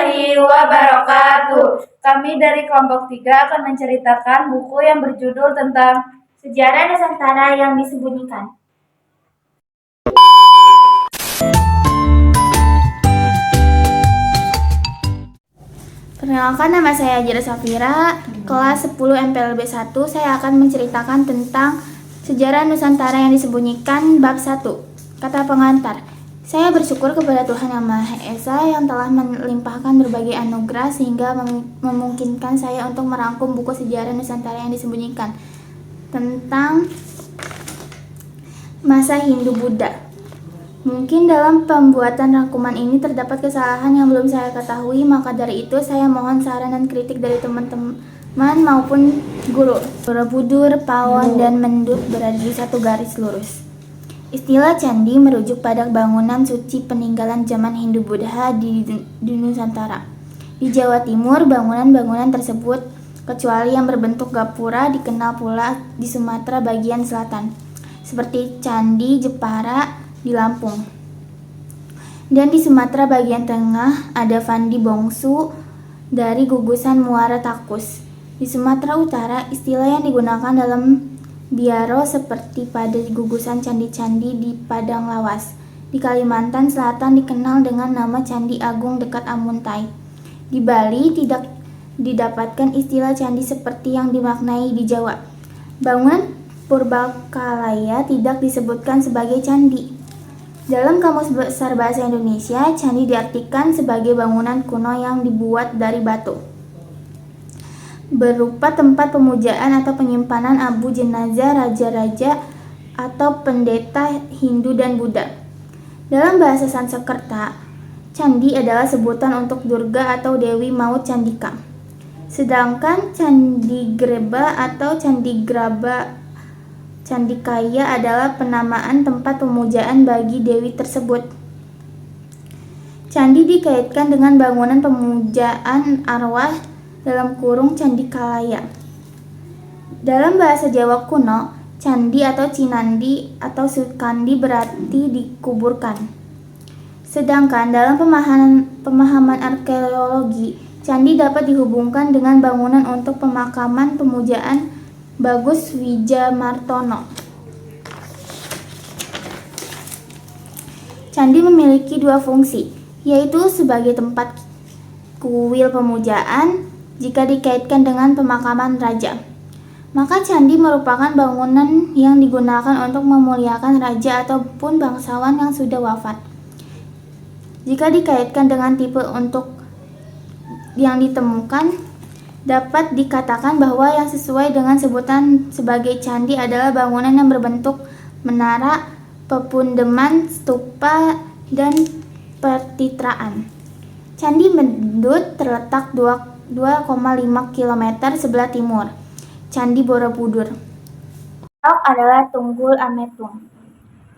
warahmatullahi wabarakatuh. Kami dari kelompok 3 akan menceritakan buku yang berjudul tentang sejarah Nusantara yang disembunyikan. Perkenalkan, nama saya Ajira Safira, kelas 10 MPLB 1. Saya akan menceritakan tentang sejarah Nusantara yang disembunyikan bab 1. Kata pengantar, saya bersyukur kepada Tuhan Yang Maha Esa yang telah melimpahkan berbagai anugerah sehingga memungkinkan saya untuk merangkum buku sejarah Nusantara yang disembunyikan tentang masa Hindu-Buddha. Mungkin dalam pembuatan rangkuman ini terdapat kesalahan yang belum saya ketahui, maka dari itu saya mohon saran dan kritik dari teman-teman maupun guru. Borobudur, Pawon, dan Mendut berada di satu garis lurus. Istilah candi merujuk pada bangunan suci peninggalan zaman Hindu-Buddha di Nusantara. Di Jawa Timur, bangunan-bangunan tersebut, kecuali yang berbentuk gapura, dikenal pula di Sumatera bagian selatan, seperti Candi Jepara di Lampung. Dan di Sumatera bagian tengah ada Candi Bongsu dari gugusan Muara Takus. Di Sumatera Utara, istilah yang digunakan dalam biaro seperti pada gugusan candi-candi di Padang Lawas. Di Kalimantan Selatan dikenal dengan nama Candi Agung dekat Amuntai. Di Bali tidak didapatkan istilah candi seperti yang dimaknai di Jawa. Bangunan Purbakalaya tidak disebutkan sebagai candi. Dalam Kamus Besar Bahasa Indonesia, candi diartikan sebagai bangunan kuno yang dibuat dari batu, berupa tempat pemujaan atau penyimpanan abu jenazah raja-raja atau pendeta Hindu dan Buddha. Dalam bahasa Sanskerta, candi adalah sebutan untuk Durga atau Dewi Maut Candika. Sedangkan Candi Greba atau Candi Graba Candikaya adalah penamaan tempat pemujaan bagi dewi tersebut. Candi dikaitkan dengan bangunan pemujaan arwah Candikalaya. Dalam bahasa Jawa kuno, candi atau cinandi atau sukandi berarti dikuburkan. Sedangkan dalam pemahaman arkeologi, candi dapat dihubungkan dengan bangunan untuk pemakaman pemujaan Bagus Wijamartono. Candi memiliki dua fungsi, yaitu sebagai tempat kuil pemujaan jika dikaitkan dengan pemakaman raja. Maka candi merupakan bangunan yang digunakan untuk memuliakan raja ataupun bangsawan yang sudah wafat. Jika dikaitkan dengan tipe untuk yang ditemukan, dapat dikatakan bahwa yang sesuai dengan sebutan sebagai candi adalah bangunan yang berbentuk menara, pepundeman, stupa, dan pertitraan. Candi Mendut terletak 2,5 km sebelah timur Candi Borobudur. Arok adalah Tunggul Ametung.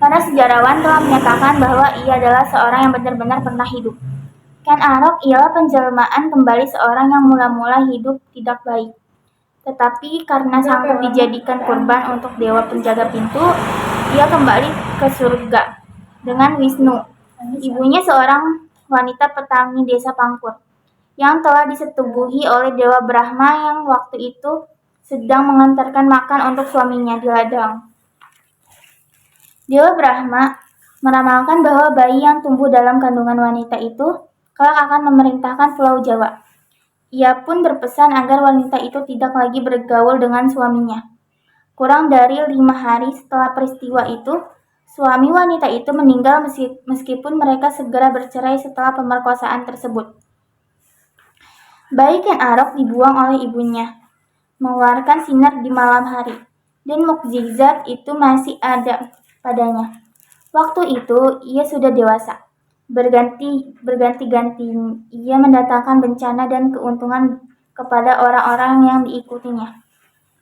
Para sejarawan telah menyatakan bahwa ia adalah seorang yang benar-benar pernah hidup. Ken Arok ialah penjelmaan kembali seorang yang mula-mula hidup tidak baik. Tetapi karena sanggup dijadikan kurban untuk dewa penjaga pintu, ia kembali ke surga dengan Wisnu. Ibunya seorang wanita petani desa Pangkur, yang telah disetubuhi oleh Dewa Brahma yang waktu itu sedang mengantarkan makan untuk suaminya di ladang. Dewa Brahma meramalkan bahwa bayi yang tumbuh dalam kandungan wanita itu kelak akan memerintahkan Pulau Jawa. Ia pun berpesan agar wanita itu tidak lagi bergaul dengan suaminya. Kurang dari 5 hari setelah peristiwa itu, suami wanita itu meninggal meskipun mereka segera bercerai setelah pemerkosaan tersebut. Bayi Ken Arok dibuang oleh ibunya, mengeluarkan sinar di malam hari, dan mukjizat itu masih ada padanya. Waktu itu ia sudah dewasa. Berganti-ganti ia mendatangkan bencana dan keuntungan kepada orang-orang yang diikutinya.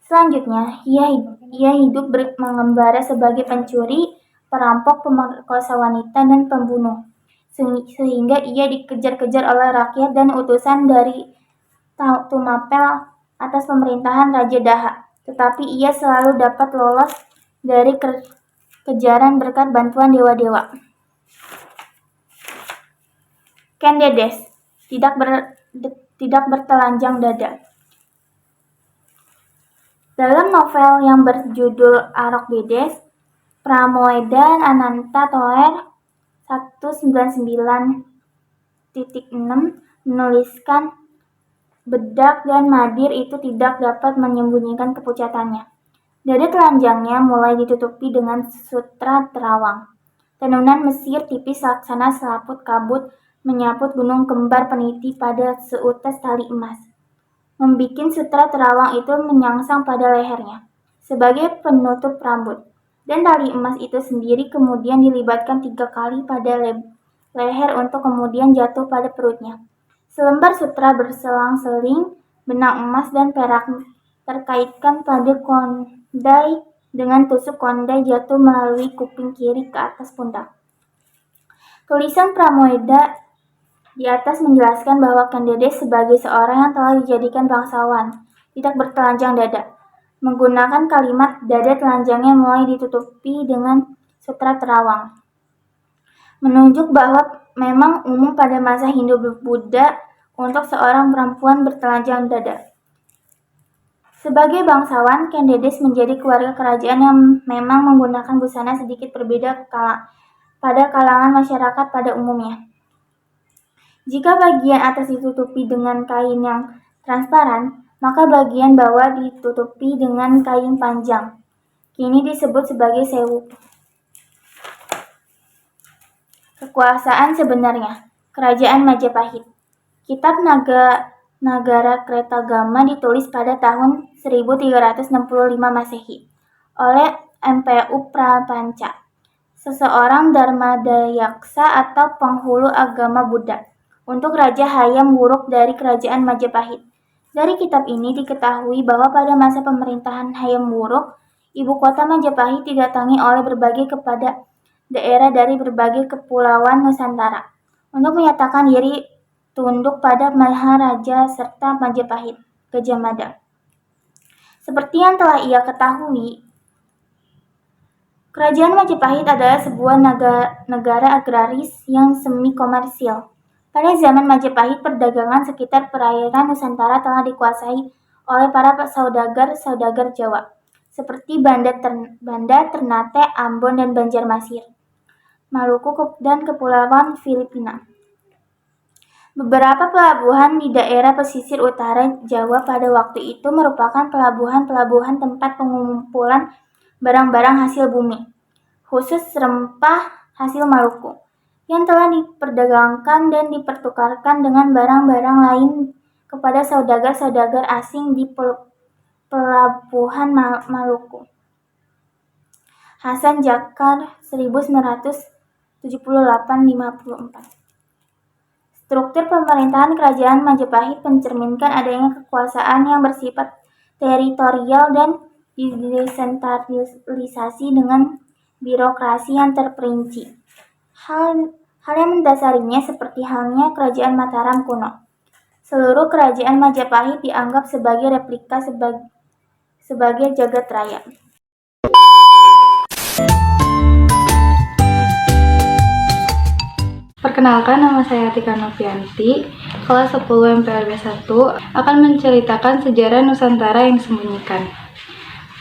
Selanjutnya, ia hidup mengembara sebagai pencuri, perampok, pemerkosa wanita, dan pembunuh, sehingga ia dikejar-kejar oleh rakyat dan utusan dari Tumapel atas pemerintahan Raja Daha. Tetapi ia selalu dapat lolos dari kejaran berkat bantuan dewa-dewa. Ken Dedes. tidak bertelanjang dada. Dalam novel yang berjudul Arok Bedes, Pramoeda Ananta Toer 199.6 menuliskan bedak dan madir itu tidak dapat menyembunyikan kepucatannya. Dada telanjangnya mulai ditutupi dengan sutra terawang. Tenunan Mesir tipis laksana selaput kabut menyaput gunung kembar peniti pada seutas tali emas. Membikin sutra terawang itu menyangsang pada lehernya sebagai penutup rambut. Dan tali emas itu sendiri kemudian dilibatkan 3 kali pada leher untuk kemudian jatuh pada perutnya. Selembar sutra berselang-seling benang emas dan perak terkaitkan pada kondai dengan tusuk kondai jatuh melalui kuping kiri ke atas pundak. Tulisan Pramoeda di atas menjelaskan bahwa Kendedes sebagai seorang yang telah dijadikan bangsawan, tidak bertelanjang dada, menggunakan kalimat dada telanjangnya mulai ditutupi dengan sutra terawang, menunjuk bahwa memang umum pada masa Hindu-Buddha untuk seorang perempuan bertelanjang dada. Sebagai bangsawan, Kendedes menjadi keluarga kerajaan yang memang menggunakan busana sedikit berbeda pada kalangan masyarakat pada umumnya. Jika bagian atas ditutupi dengan kain yang transparan, maka bagian bawah ditutupi dengan kain panjang. Kini disebut sebagai sewu. Kekuasaan sebenarnya, Kerajaan Majapahit. Kitab Nagara Kretagama ditulis pada tahun 1365 Masehi oleh Mpu Prapanca, seseorang Dharmadayaksa atau penghulu agama Buddha, untuk Raja Hayam Wuruk dari Kerajaan Majapahit. Dari kitab ini diketahui bahwa pada masa pemerintahan Hayam Wuruk, ibu kota Majapahit didatangi oleh berbagai kepada daerah dari berbagai kepulauan Nusantara untuk menyatakan diri tunduk pada Maharaja serta Majapahit, Gajah Mada. Seperti yang telah ia ketahui, Kerajaan Majapahit adalah sebuah negara agraris yang semi-komersil. Pada zaman Majapahit, perdagangan sekitar perairan Nusantara telah dikuasai oleh para saudagar Jawa, seperti Banda Ternate, Ambon, dan Banjarmasin, Maluku, dan Kepulauan Filipina. Beberapa pelabuhan di daerah pesisir utara Jawa pada waktu itu merupakan pelabuhan-pelabuhan tempat pengumpulan barang-barang hasil bumi, khusus rempah hasil Maluku, yang telah diperdagangkan dan dipertukarkan dengan barang-barang lain kepada saudagar-saudagar asing di pelabuhan Maluku. Hasan Jakar 1978-54. Struktur pemerintahan Kerajaan Majapahit mencerminkan adanya kekuasaan yang bersifat teritorial dan didesentralisasi dengan birokrasi yang terperinci. Hal yang mendasarinya seperti halnya Kerajaan Mataram kuno. Seluruh Kerajaan Majapahit dianggap sebagai replika sebagai jagat raya. Perkenalkan, nama saya Tika Novianti, kelas 10 MPLB 1, akan menceritakan sejarah Nusantara yang disembunyikan.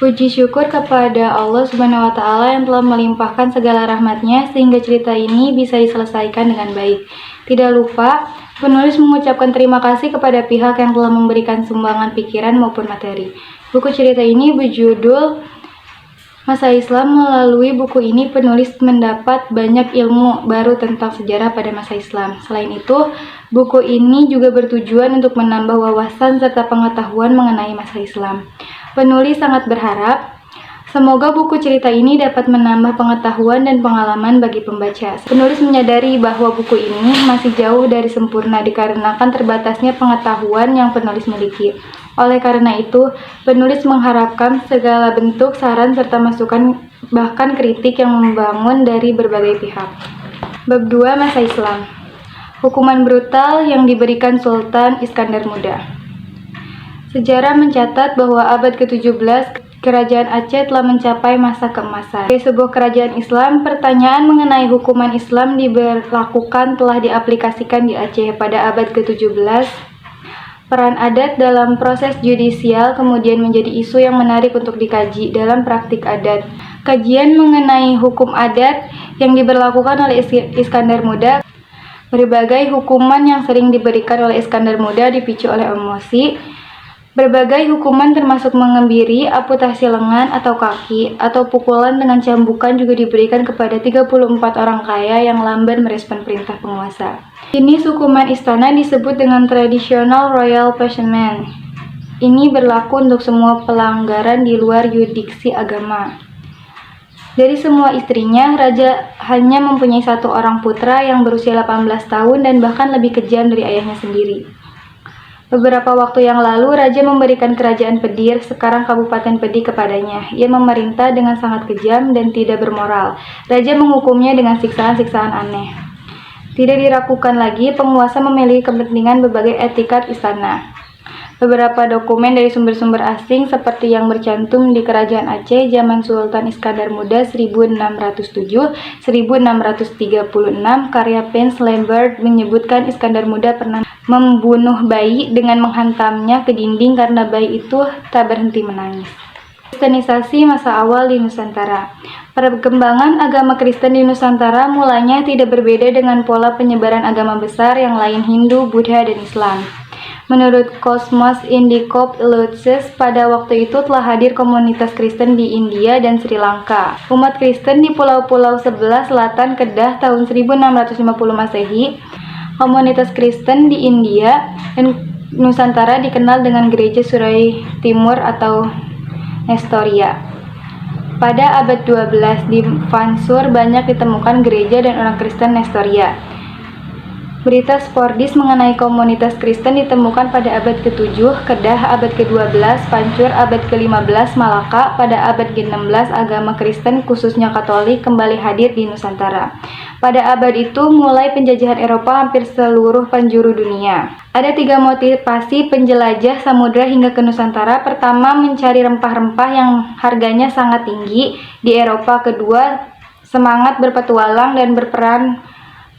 Puji syukur kepada Allah Subhanahu wa Ta'ala yang telah melimpahkan segala rahmat-Nya sehingga cerita ini bisa diselesaikan dengan baik. Tidak lupa, penulis mengucapkan terima kasih kepada pihak yang telah memberikan sumbangan pikiran maupun materi. Buku cerita ini berjudul Masa Islam. Melalui buku ini penulis mendapat banyak ilmu baru tentang sejarah pada masa Islam. Selain itu, buku ini juga bertujuan untuk menambah wawasan serta pengetahuan mengenai masa Islam. Penulis sangat berharap semoga buku cerita ini dapat menambah pengetahuan dan pengalaman bagi pembaca. Penulis menyadari bahwa buku ini masih jauh dari sempurna dikarenakan terbatasnya pengetahuan yang penulis miliki. Oleh karena itu, penulis mengharapkan segala bentuk saran serta masukan bahkan kritik yang membangun dari berbagai pihak. Bab 2, Masa Islam. Hukuman brutal yang diberikan Sultan Iskandar Muda. Sejarah mencatat bahwa abad ke-17 Kerajaan Aceh telah mencapai masa keemasan. Sebagai sebuah kerajaan Islam, pertanyaan mengenai hukuman Islam diberlakukan telah diaplikasikan di Aceh pada abad ke-17. Peran adat dalam proses judisial kemudian menjadi isu yang menarik untuk dikaji dalam praktik adat. Kajian mengenai hukum adat yang diberlakukan oleh Iskandar Muda. Berbagai hukuman yang sering diberikan oleh Iskandar Muda dipicu oleh emosi. Berbagai hukuman termasuk mengebiri, amputasi lengan atau kaki, atau pukulan dengan cambukan juga diberikan kepada 34 orang kaya yang lamban merespon perintah penguasa. Jenis hukuman istana disebut dengan traditional royal punishment. Ini berlaku untuk semua pelanggaran di luar yurisdiksi agama. Dari semua istrinya, raja hanya mempunyai satu orang putra yang berusia 18 tahun dan bahkan lebih kejam dari ayahnya sendiri. Beberapa waktu yang lalu, raja memberikan kerajaan Pedir, sekarang Kabupaten Pedi, kepadanya. Ia memerintah dengan sangat kejam dan tidak bermoral. Raja menghukumnya dengan siksaan-siksaan aneh. Tidak diragukan lagi, penguasa memiliki kepentingan berbagai etikat istana. Beberapa dokumen dari sumber-sumber asing seperti yang bercantum di Kerajaan Aceh zaman Sultan Iskandar Muda 1607-1636 karya Pence Lambert menyebutkan Iskandar Muda pernah membunuh bayi dengan menghantamnya ke dinding karena bayi itu tak berhenti menangis. Kristenisasi masa awal di Nusantara. Perkembangan agama Kristen di Nusantara mulanya tidak berbeda dengan pola penyebaran agama besar yang lain Hindu, Buddha, dan Islam. Menurut Cosmos Indicop Lucis, pada waktu itu telah hadir komunitas Kristen di India dan Sri Lanka. Umat Kristen di pulau-pulau sebelah selatan Kedah tahun 1650 Masehi. Komunitas Kristen di India dan Nusantara dikenal dengan Gereja Surai Timur atau Nestoria. Pada abad 12 di Vansur banyak ditemukan gereja dan orang Kristen Nestoria. Berita spordis mengenai komunitas Kristen ditemukan pada abad ke-7, Kedah abad ke-12, Pancur abad ke-15, Malaka pada abad ke-16. Agama Kristen khususnya Katolik kembali hadir di Nusantara. Pada abad itu mulai penjajahan Eropa hampir seluruh penjuru dunia. Ada 3 motivasi penjelajah samudra hingga ke Nusantara. Pertama, mencari rempah-rempah yang harganya sangat tinggi di Eropa. Kedua, semangat berpetualang dan berperan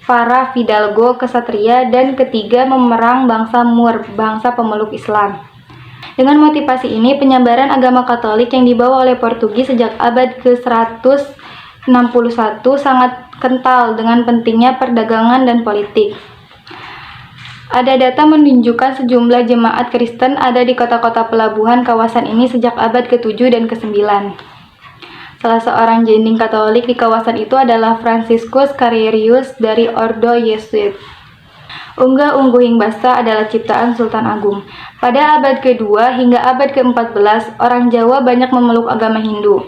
para fidalgo kesatria, dan ketiga memerang bangsa Moor, bangsa pemeluk Islam. Dengan motivasi ini, penyebaran agama Katolik yang dibawa oleh Portugis sejak abad ke-161 sangat kental dengan pentingnya perdagangan dan politik. Ada data menunjukkan sejumlah jemaat Kristen ada di kota-kota pelabuhan kawasan ini sejak abad ke-7 dan ke-9. Salah seorang jending Katolik di kawasan itu adalah Franciscus Carrerius dari Ordo Yesuit. Unggah-ungguhing basa adalah ciptaan Sultan Agung. Pada abad ke-2 hingga abad ke-14, orang Jawa banyak memeluk agama Hindu.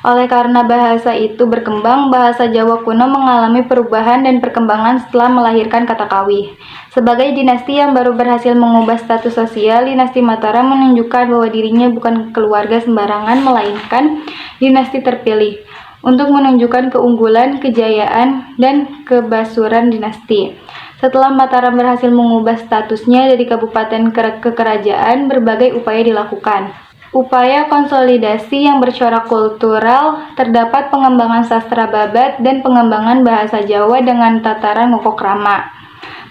Oleh karena bahasa itu berkembang, bahasa Jawa kuno mengalami perubahan dan perkembangan setelah melahirkan kata kawih. Sebagai dinasti yang baru berhasil mengubah status sosial, dinasti Mataram menunjukkan bahwa dirinya bukan keluarga sembarangan, melainkan dinasti terpilih untuk menunjukkan keunggulan, kejayaan, dan kebasuran dinasti. Setelah Mataram berhasil mengubah statusnya dari kabupaten ke kerajaan, berbagai upaya dilakukan. Upaya konsolidasi yang bercorak kultural, terdapat pengembangan sastra babat dan pengembangan bahasa Jawa dengan tataran ngokokrama.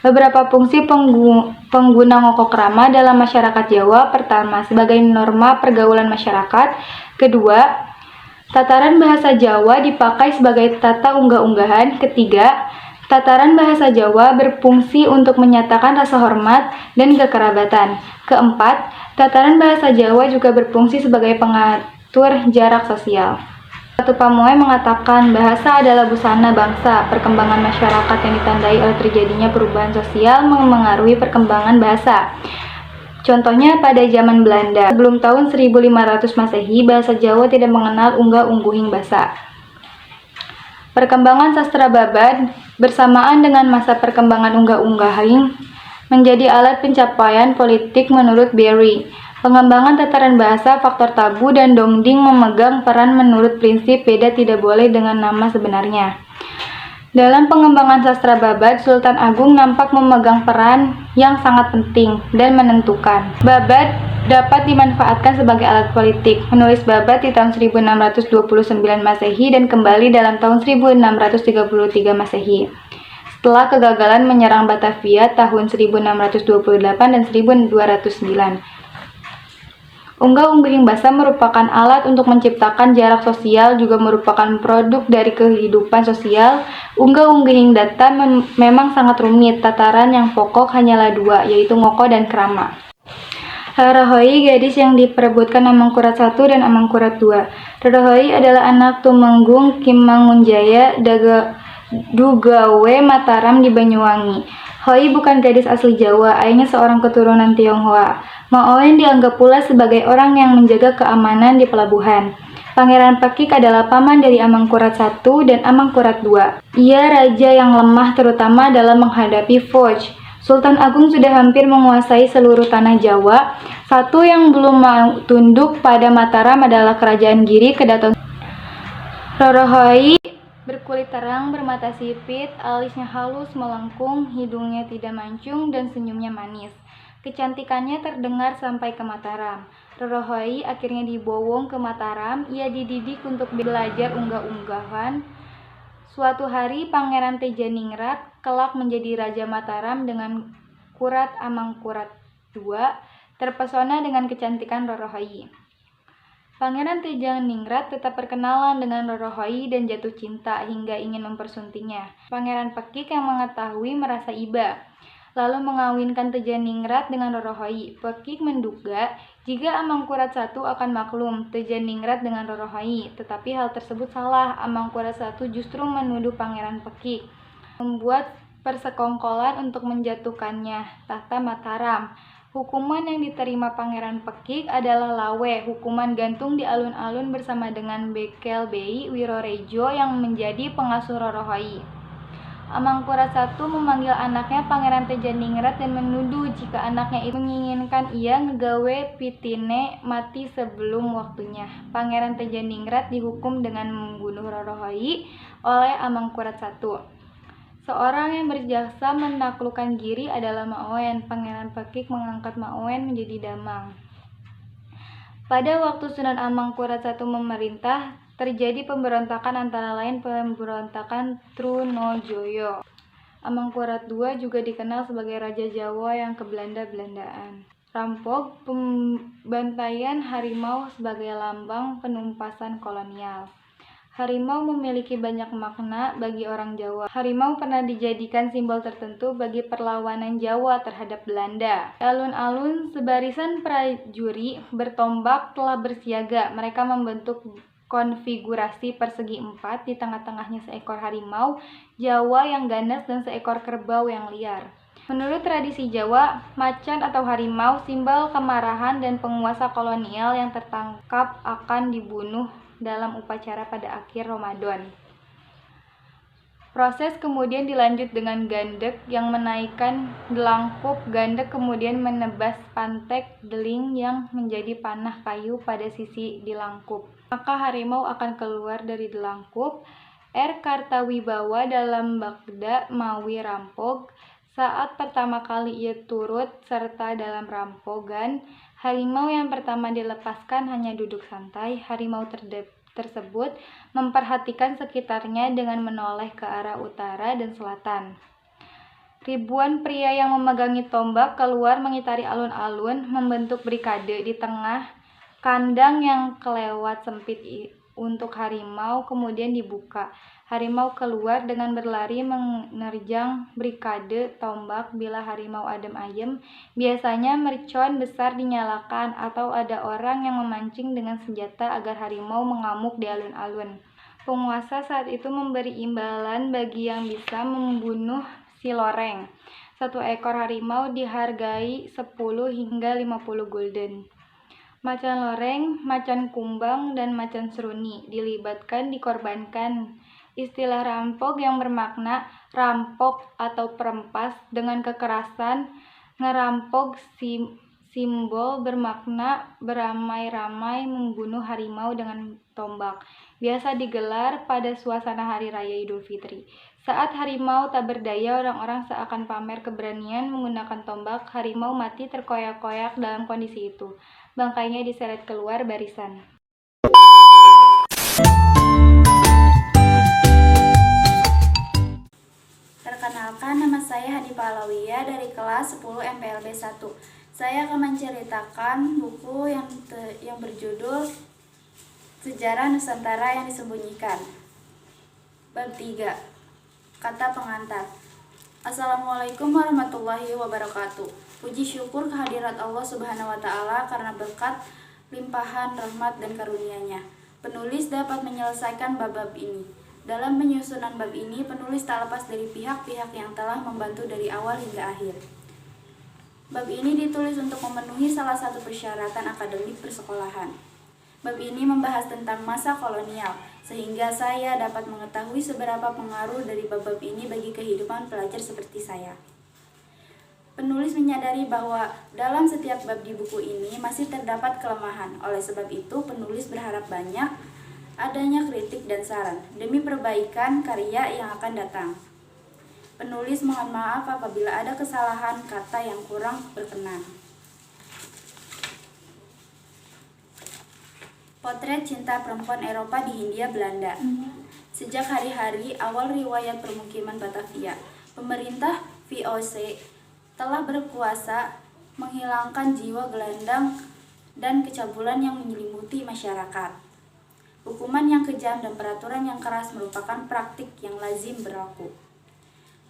Beberapa fungsi pengguna ngokokrama dalam masyarakat Jawa. Pertama, sebagai norma pergaulan masyarakat. Kedua, tataran bahasa Jawa dipakai sebagai tata unggah-unggahan. Ketiga, tataran bahasa Jawa berfungsi untuk menyatakan rasa hormat dan kekerabatan. Keempat, tataran bahasa Jawa juga berfungsi sebagai pengatur jarak sosial. Ratu Pamoe mengatakan bahasa adalah busana bangsa. Perkembangan masyarakat yang ditandai oleh terjadinya perubahan sosial memengaruhi perkembangan bahasa. Contohnya pada zaman Belanda. Sebelum tahun 1500 Masehi, bahasa Jawa tidak mengenal unggah-ungguhing basa. Perkembangan sastra babat bersamaan dengan masa perkembangan unggah-ungguhing menjadi alat pencapaian politik menurut Berry. Pengembangan tataran bahasa, faktor tabu, dan dongding memegang peran menurut prinsip beda tidak boleh dengan nama sebenarnya. Dalam pengembangan sastra babat, Sultan Agung nampak memegang peran yang sangat penting dan menentukan. Babat dapat dimanfaatkan sebagai alat politik. Menulis babat di tahun 1629 Masehi dan kembali dalam tahun 1633 Masehi. Setelah kegagalan menyerang Batavia tahun 1628 dan 1209. Unggah-ungguhing basa merupakan alat untuk menciptakan jarak sosial, juga merupakan produk dari kehidupan sosial. Unggah-ungguhing data memang sangat rumit. Tataran yang pokok hanyalah dua, yaitu ngoko dan krama. Rorohoi, gadis yang diperebutkan Amangkurat I dan Amangkurat II. Rorohoi adalah anak Tumenggung Kimmangunjaya Dugawe Mataram di Banyuwangi. Hoi bukan gadis asli Jawa, ayahnya seorang keturunan Tionghoa. Maoen dianggap pula sebagai orang yang menjaga keamanan di pelabuhan. Pangeran Pekik adalah paman dari Amangkurat I dan Amangkurat II. Ia raja yang lemah terutama dalam menghadapi Foch. Sultan Agung sudah hampir menguasai seluruh tanah Jawa. Satu yang belum mau tunduk pada Mataram adalah Kerajaan Giri Kedaton. Rorohoi berkulit terang, bermata sipit, alisnya halus melengkung, hidungnya tidak mancung, dan senyumnya manis. Kecantikannya terdengar sampai ke Mataram. Rorohoi akhirnya dibowong ke Mataram. Ia dididik untuk belajar unggah-unggahan. Suatu hari Pangeran Tejaningrat kelak menjadi Raja Mataram dengan Kurat Amangkurat II terpesona dengan kecantikan Rorohoi. Pangeran Tejaningrat tetap berkenalan dengan Rorohoi dan jatuh cinta hingga ingin mempersuntingnya. Pangeran Pekik yang mengetahui merasa iba, lalu mengawinkan Tejaningrat dengan Rorohoi. Pekik menduga jika Amangkurat I akan maklum Tejaningrat dengan Rorohoi, tetapi hal tersebut salah. Amangkurat I justru menuduh Pangeran Pekik membuat persekongkolan untuk menjatuhkannya tahta Mataram. Hukuman yang diterima Pangeran Pekik adalah lawe, hukuman gantung di alun-alun bersama dengan Bekel Bei Wirorejo yang menjadi pengasuh Rorohoi. Amangkurat I memanggil anaknya Pangeran Tejaningrat dan menuduh jika anaknya itu menginginkan ia ngegawe pitine mati sebelum waktunya. Pangeran Tejaningrat dihukum dengan membunuh Rorohoi oleh Amangkurat I. Seorang yang berjasa menaklukkan Giri adalah Maoen. Pangeran Pekik mengangkat Maoen menjadi damang. Pada waktu Sunan Amangkurat I memerintah, terjadi pemberontakan antara lain pemberontakan Trunojoyo. Amangkurat II juga dikenal sebagai Raja Jawa yang kebelanda-belandaan. Rampok, pembantaian harimau sebagai lambang penumpasan kolonial. Harimau memiliki banyak makna bagi orang Jawa. Harimau pernah dijadikan simbol tertentu bagi perlawanan Jawa terhadap Belanda. Di alun-alun, sebarisan prajurit bertombak telah bersiaga. Mereka membentuk konfigurasi persegi 4, di tengah-tengahnya seekor harimau Jawa yang ganas dan seekor kerbau yang liar. Menurut tradisi Jawa, macan atau harimau simbol kemarahan dan penguasa kolonial yang tertangkap akan dibunuh dalam upacara pada akhir Ramadan. Proses kemudian dilanjut dengan gandek yang menaikkan delangkup. Gandek kemudian menebas pantek deling yang menjadi panah kayu pada sisi delangkup. Maka harimau akan keluar dari delangkup. R. Kartawibawa dalam Bagda Mawi Rampog. Saat pertama kali ia turut serta dalam rampogan, harimau yang pertama dilepaskan hanya duduk santai. Harimau tersebut memperhatikan sekitarnya dengan menoleh ke arah utara dan selatan. Ribuan pria yang memegangi tombak keluar mengitari alun-alun, membentuk brigade di tengah kandang yang kelewat sempit untuk harimau kemudian dibuka. Harimau keluar dengan berlari menerjang brigade tombak. Bila harimau adem ayem, biasanya mercon besar dinyalakan atau ada orang yang memancing dengan senjata agar harimau mengamuk di alun-alun. Penguasa saat itu memberi imbalan bagi yang bisa membunuh si loreng. Satu ekor harimau dihargai 10 hingga 50 gulden. Macan loreng, macan kumbang, dan macan seruni dilibatkan dikorbankan. Istilah rampok yang bermakna rampok atau perempas dengan kekerasan. Ngerampok simbol bermakna beramai-ramai membunuh harimau dengan tombak. Biasa digelar pada suasana Hari Raya Idul Fitri. Saat harimau tak berdaya, orang-orang seakan pamer keberanian menggunakan tombak. Harimau mati terkoyak-koyak dalam kondisi itu. Bangkainya diseret keluar barisan. Perkenalkan, nama saya Hanifah Alawiyah dari kelas 10 MPLB 1. Saya akan menceritakan buku yang berjudul Sejarah Nusantara yang Disembunyikan. Bab 3. Kata pengantar. Assalamualaikum warahmatullahi wabarakatuh. Puji syukur kehadirat Allah Subhanahu wa taala karena berkat limpahan rahmat dan karunia-Nya. Penulis dapat menyelesaikan bab-bab ini. Dalam penyusunan bab ini, penulis tak lepas dari pihak-pihak yang telah membantu dari awal hingga akhir. Bab ini ditulis untuk memenuhi salah satu persyaratan akademik persekolahan. Bab ini membahas tentang masa kolonial, sehingga saya dapat mengetahui seberapa pengaruh dari bab-bab ini bagi kehidupan pelajar seperti saya. Penulis menyadari bahwa dalam setiap bab di buku ini masih terdapat kelemahan. Oleh sebab itu, penulis berharap banyak adanya kritik dan saran demi perbaikan karya yang akan datang. Penulis mohon maaf apabila ada kesalahan kata yang kurang berkenan. Potret cinta perempuan Eropa di Hindia Belanda. Sejak hari-hari awal riwayat permukiman Batavia, pemerintah VOC telah berkuasa menghilangkan jiwa gelandang dan kecabulan yang menyelimuti masyarakat. Hukuman yang kejam dan peraturan yang keras merupakan praktik yang lazim berlaku.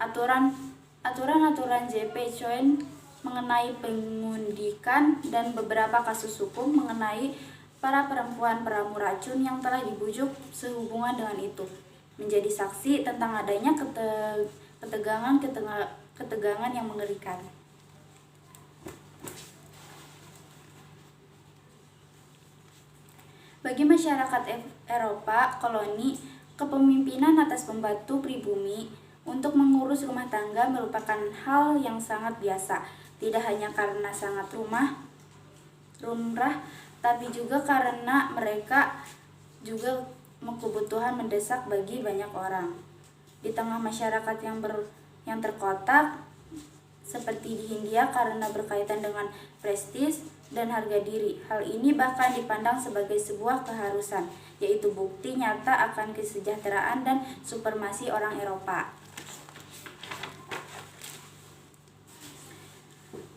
Aturan-aturan J.P. Coen mengenai pengundikan dan beberapa kasus hukum mengenai para perempuan peramu racun yang telah dibujuk sehubungan dengan itu menjadi saksi tentang adanya ketegangan yang mengerikan. Bagi masyarakat Eropa koloni, kepemimpinan atas pembantu pribumi untuk mengurus rumah tangga merupakan hal yang sangat biasa, tidak hanya karena sangat lumrah, tapi juga karena mereka juga kebutuhan mendesak bagi banyak orang. Di tengah masyarakat yang terkotak seperti di Hindia karena berkaitan dengan prestis dan harga diri. Hal ini bahkan dipandang sebagai sebuah keharusan, yaitu bukti nyata akan kesejahteraan dan supremasi orang Eropa.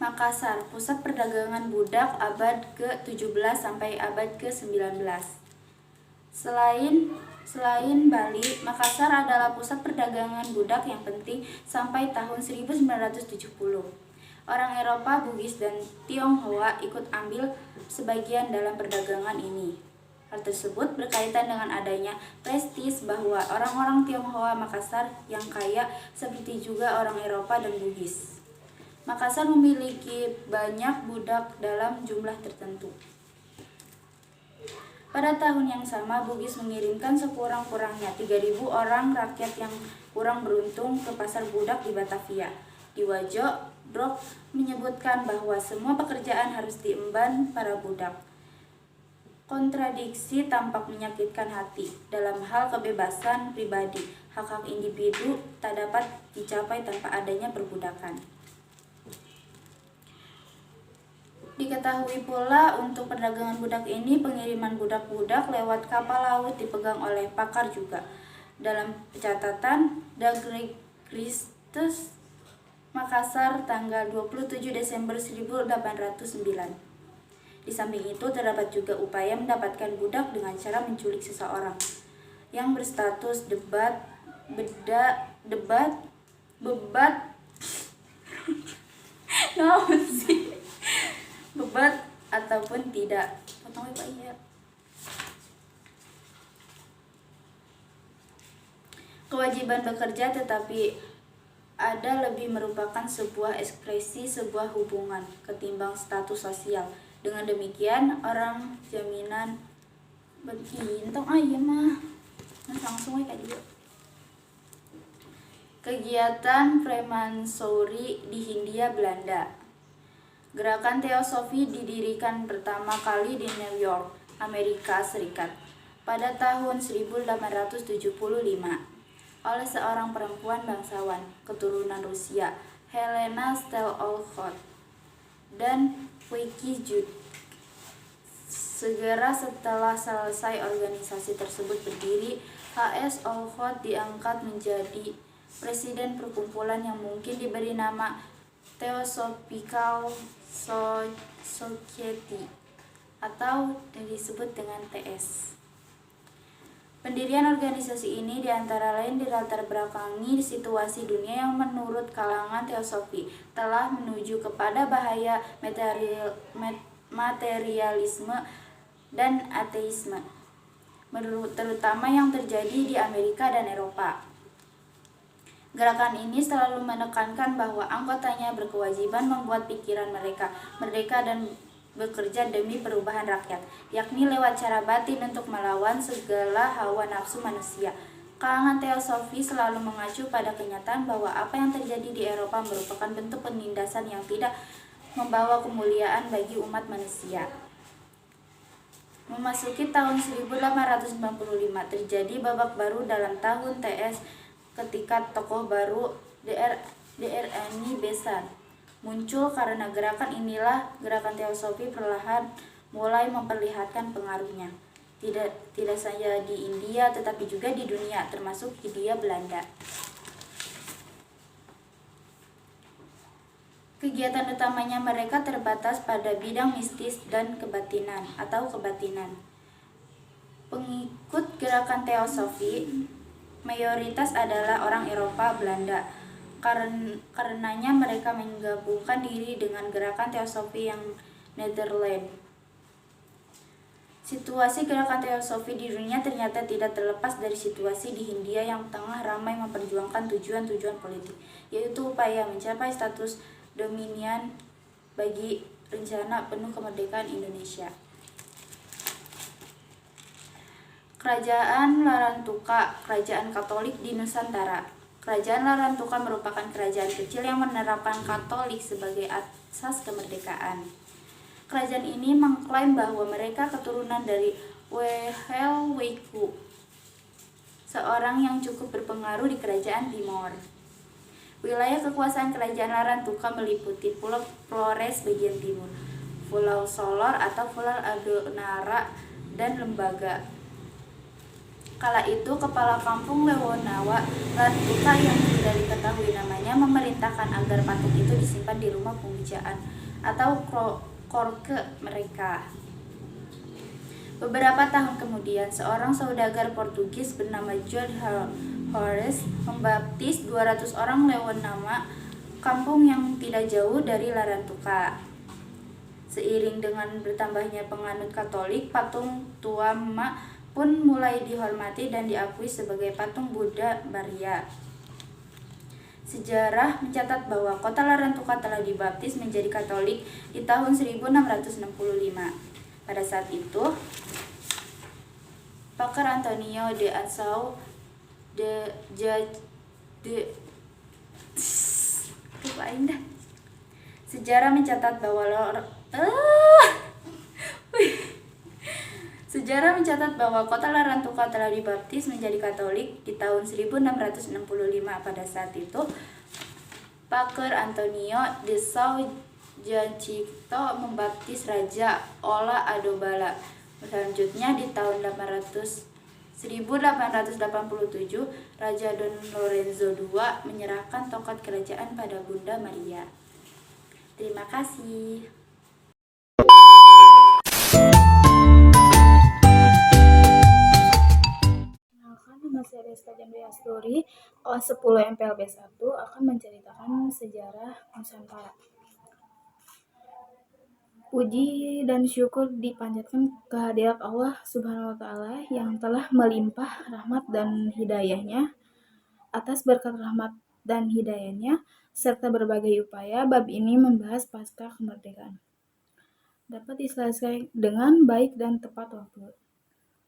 Makassar, pusat perdagangan budak abad ke-17 sampai abad ke-19. Selain Bali, Makassar adalah pusat perdagangan budak yang penting sampai tahun 1970. Orang Eropa, Bugis, dan Tionghoa ikut ambil sebagian dalam perdagangan ini. Hal tersebut berkaitan dengan adanya prestis bahwa orang-orang Tionghoa Makassar yang kaya seperti juga orang Eropa dan Bugis. Makassar memiliki banyak budak dalam jumlah tertentu. Pada tahun yang sama, Bugis mengirimkan sekurang-kurangnya 3.000 orang rakyat yang kurang beruntung ke pasar budak di Batavia. Di Wajo, Drok menyebutkan bahwa semua pekerjaan harus diemban para budak. Kontradiksi tampak menyakitkan hati. Dalam hal kebebasan pribadi, hak-hak individu tak dapat dicapai tanpa adanya perbudakan. Diketahui pula untuk perdagangan budak ini, pengiriman budak-budak lewat kapal laut dipegang oleh pakar juga. Dalam catatan Dagregristus Makassar tanggal 27 Desember 1809. Di samping itu terdapat juga upaya mendapatkan budak dengan cara menculik seseorang yang berstatus bebat bebat ataupun tidak. Kewajiban bekerja tetapi ada lebih merupakan sebuah ekspresi sebuah hubungan ketimbang status sosial. Dengan demikian, orang jaminan berintong mah langsung kayak gitu. Kegiatan Freemasonry di Hindia Belanda. Gerakan teosofi didirikan pertama kali di New York, Amerika Serikat pada tahun 1875. oleh seorang perempuan bangsawan keturunan Rusia, Helena Stel-Olcott dan Vicky Jude. Segera setelah selesai organisasi tersebut berdiri, H.S. Olcott diangkat menjadi presiden perkumpulan yang mungkin diberi nama Theosophical Society atau disebut dengan TS. Pendirian organisasi ini diantara lain dilatar belakangi situasi dunia yang menurut kalangan teosofi telah menuju kepada bahaya materialisme dan ateisme, terutama yang terjadi di Amerika dan Eropa. Gerakan ini selalu menekankan bahwa anggotanya berkewajiban membuat pikiran mereka merdeka dan bekerja demi perubahan rakyat, yakni lewat cara batin untuk melawan segala hawa nafsu manusia. Kalangan teosofi selalu mengacu pada kenyataan bahwa apa yang terjadi di Eropa merupakan bentuk penindasan yang tidak membawa kemuliaan bagi umat manusia. Memasuki tahun 1895, terjadi babak baru dalam tahun TS ketika tokoh baru Dr. Annie Besant muncul. Karena gerakan inilah gerakan teosofi perlahan mulai memperlihatkan pengaruhnya. Tidak saja di India tetapi juga di dunia, termasuk Hindia Belanda. Kegiatan utamanya mereka terbatas pada bidang mistis dan kebatinan atau kebatinan. Pengikut gerakan teosofi mayoritas adalah orang Eropa Belanda. Karenanya mereka menggabungkan diri dengan gerakan teosofi yang Netherlands. Situasi gerakan teosofi di dunia ternyata tidak terlepas dari situasi di Hindia yang tengah ramai memperjuangkan tujuan-tujuan politik, yaitu upaya mencapai status dominion bagi rencana penuh kemerdekaan Indonesia. Kerajaan Larantuka, kerajaan Katolik di Nusantara. Kerajaan Larantuka merupakan kerajaan kecil yang menerapkan Katolik sebagai asas kemerdekaan. Kerajaan ini mengklaim bahwa mereka keturunan dari Wehelweiku, seorang yang cukup berpengaruh di kerajaan Timor. Wilayah kekuasaan kerajaan Larantuka meliputi Pulau Flores bagian timur, Pulau Solor atau Pulau Adonara, dan Lembaga. Kala itu, kepala kampung Lewonawa Larantuka yang tidak diketahui namanya memerintahkan agar patung itu disimpan di rumah pemujaan atau korke mereka. Beberapa tahun kemudian, seorang saudagar Portugis bernama John Horace membaptis 200 orang Lewonawa, kampung yang tidak jauh dari Larantuka. Seiring dengan bertambahnya penganut Katolik, patung Tua Ma pun mulai dihormati dan diakui sebagai patung Buddha Maria. Sejarah mencatat bahwa kota Larantuka telah dibaptis menjadi Katolik di tahun 1665. Pada saat itu, pakar Antonio de Asau Sejarah mencatat bahwa kota Larantuka telah dibaptis menjadi Katolik di tahun 1665. Pada saat itu, pakar Antonio de São Jacinto membaptis Raja Ola Adobala. Selanjutnya di tahun 1887, Raja Don Lorenzo II menyerahkan tongkat kerajaan pada Bunda Maria. Terima kasih. Nama saya Desta Jamri Asturi, kelas 10 MPLB 1 akan menceritakan sejarah Nusantara. Puji dan syukur dipanjatkan kehadirat Allah Subhanahu wa Ta'ala yang telah melimpah rahmat dan hidayahnya. Atas berkat rahmat dan hidayahnya serta berbagai upaya, bab ini membahas pasca kemerdekaan dapat diselesaikan dengan baik dan tepat waktu.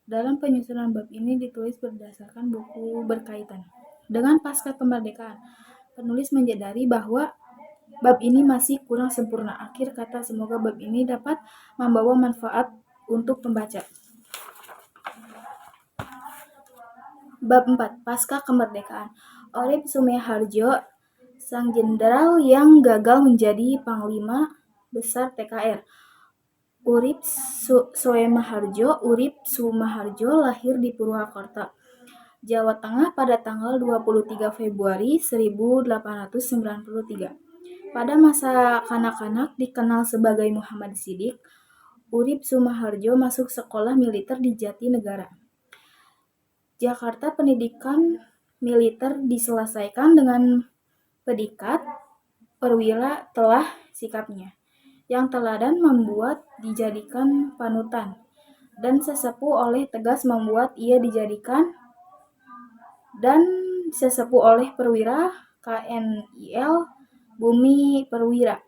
Dalam penyusunan bab ini ditulis berdasarkan buku berkaitan dengan pasca kemerdekaan. Penulis menyadari bahwa bab ini masih kurang sempurna. Akhir kata, semoga bab ini dapat membawa manfaat untuk pembaca. Bab 4. Pasca Kemerdekaan. Urip Sumeharjo, sang jenderal yang gagal menjadi Panglima Besar TKR. Urip Sumeharjo lahir di Purwakarta, Jawa Tengah pada tanggal 23 Februari 1893. Pada masa kanak-kanak dikenal sebagai Muhammad Sidik, Urip Sumeharjo masuk sekolah militer di Jatinegara, Jakarta. Pendidikan militer diselesaikan dengan predikat perwira telah sikapnya, yang teladan membuat dijadikan panutan, dan sesepuh oleh tegas membuat ia dijadikan, dan sesepuh oleh perwira KNIL Bumi Perwira.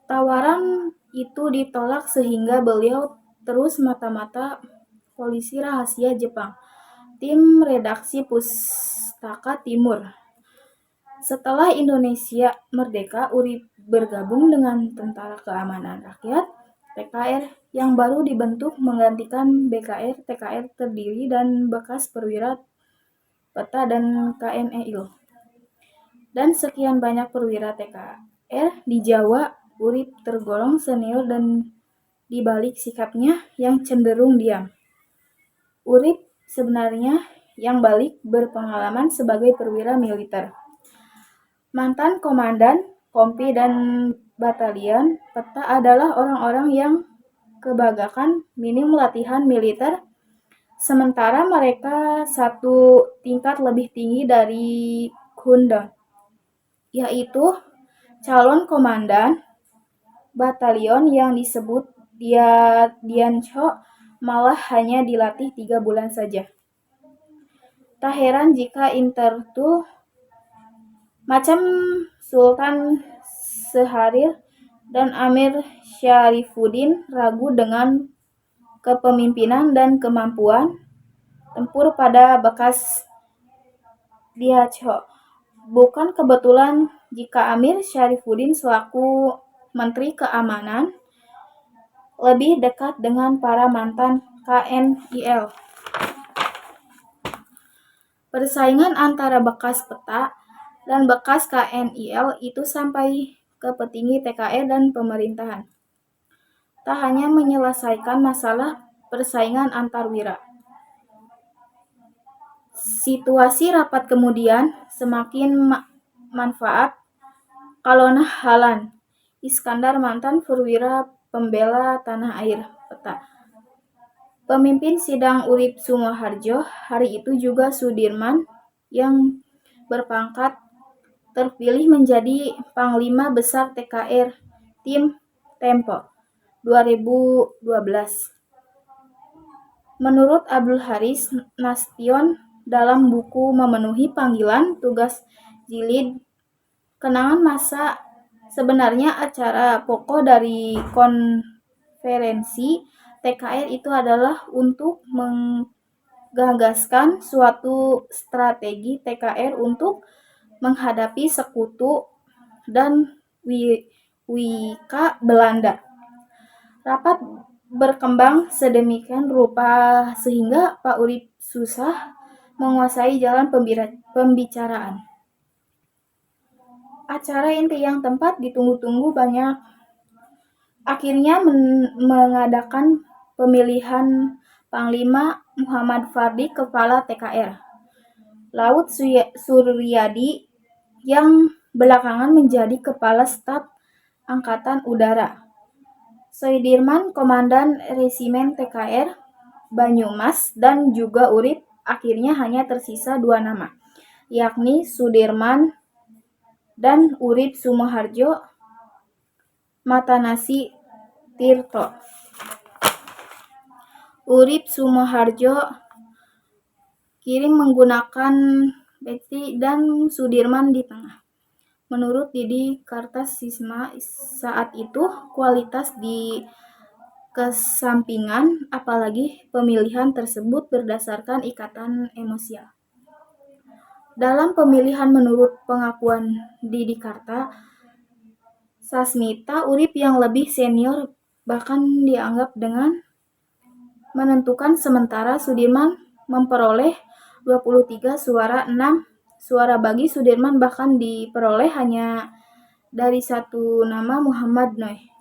Tawaran itu ditolak sehingga beliau terus mata-mata polisi rahasia Jepang. Tim redaksi Pustaka Timur. Setelah Indonesia merdeka, Urip bergabung dengan Tentara Keamanan Rakyat (TKR) yang baru dibentuk menggantikan BKR. TKR terdiri dan bekas perwira peta dan KNIL, dan sekian banyak perwira TKR di Jawa. Urip tergolong senior dan dibalik sikapnya yang cenderung diam, Urip sebenarnya yang balik berpengalaman sebagai perwira militer. Mantan komandan kompi dan batalion peta adalah orang-orang yang kebagakan minim latihan militer, sementara mereka satu tingkat lebih tinggi dari Kundon, yaitu calon komandan batalion yang disebut Dianco, malah hanya dilatih 3 bulan saja. Tak heran jika Intertul macam Sultan Syahrir dan Amir Syarifuddin ragu dengan kepemimpinan dan kemampuan tempur pada bekas Dianco. Bukan kebetulan jika Amir Syarifuddin selaku Menteri Keamanan lebih dekat dengan para mantan KNIL. Persaingan antara bekas peta dan bekas KNIL itu sampai ke petinggi TKR dan pemerintahan. Tak hanya menyelesaikan masalah persaingan antar wira. Situasi rapat kemudian semakin manfaat Kalona Halan Iskandar, mantan perwira pembela tanah air peta, pemimpin sidang Urip Sumeharjo. Hari itu juga Sudirman yang berpangkat terpilih menjadi Panglima Besar TKR. Tim Tempo 2012. Menurut Abdul Haris Nasution dalam buku Memenuhi Panggilan Tugas Jilid Kenangan Masa, sebenarnya acara pokok dari konferensi TKR itu adalah untuk menggagaskan suatu strategi TKR untuk menghadapi sekutu dan wika Belanda. Rapat berkembang sedemikian rupa sehingga Pak Urip susah menguasai jalan pembicaraan. Acara inti yang tempat ditunggu-tunggu banyak akhirnya mengadakan pemilihan Panglima Muhammad Fardi kepala TKR. Laut Suryadi yang belakangan menjadi Kepala Staf Angkatan Udara. Sudirman Komandan Resimen TKR Banyumas, dan juga Urip. Akhirnya hanya tersisa 2 nama, yakni Sudirman dan Urip Sumeharjo Matanasi Tirto. Urip Sumeharjo kirim menggunakan Betty dan Sudirman di tengah. Menurut Didi Kartasisma saat itu, kualitas di kesampingan, apalagi pemilihan tersebut berdasarkan ikatan emosial. Dalam pemilihan menurut pengakuan Didi Karta Sasmita, Urip yang lebih senior bahkan dianggap dengan menentukan, sementara Sudirman memperoleh 23 suara, 6 suara bagi Sudirman, bahkan diperoleh hanya dari satu nama, Muhammad Noy.